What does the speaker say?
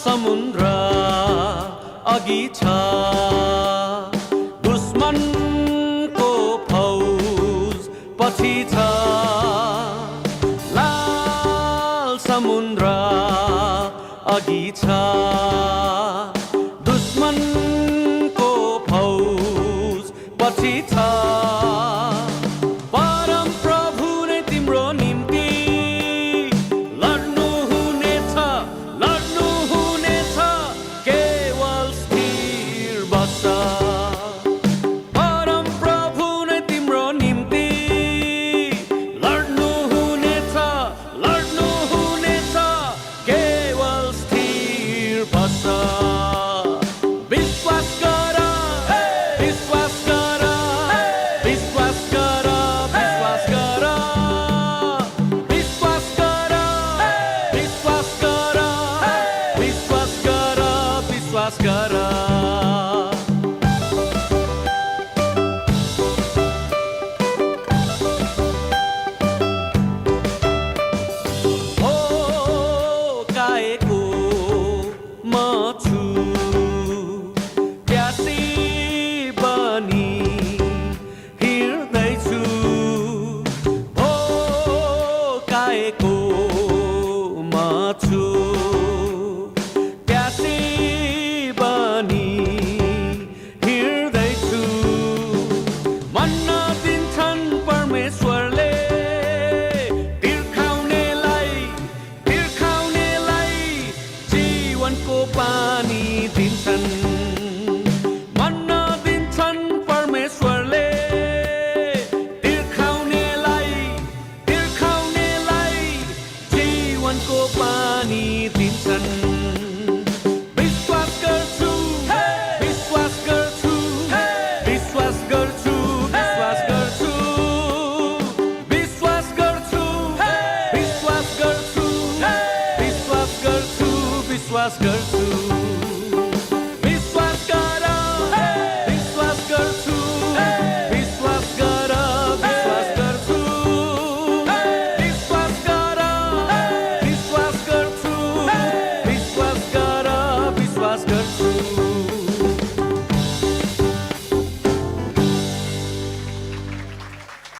समुद्र अघि छ दुश्मनको फौज पछि छ लाल समुद्र अघि छ दुश्मनको फौज पछि छ परम प्रभु नै तिम्रो निम्ति लड्नु हुनेछ केवल स्थिर बस परम प्रभु नै तिम्रो निम्ति लड्नु हुनेछ केवल स्थिर बस विश्वास गर विश्वास गर विश्वास गर विश्वास गर विश्वास गर विश्वास गर विश्वास गर विश्वास गर पानी दिन्छन् मन्ना दिन्छन् परमेश्वरले तिर्खाउनेलाई जीवनको पानी दिन्छन् विश्वास गर्छु विश्वास गर्छु विश्वास गर्छु विश्वास गर्छु विश्वास गर्छु विश्वास गर्छु विश्वास गर्छु विश्वास गर्छु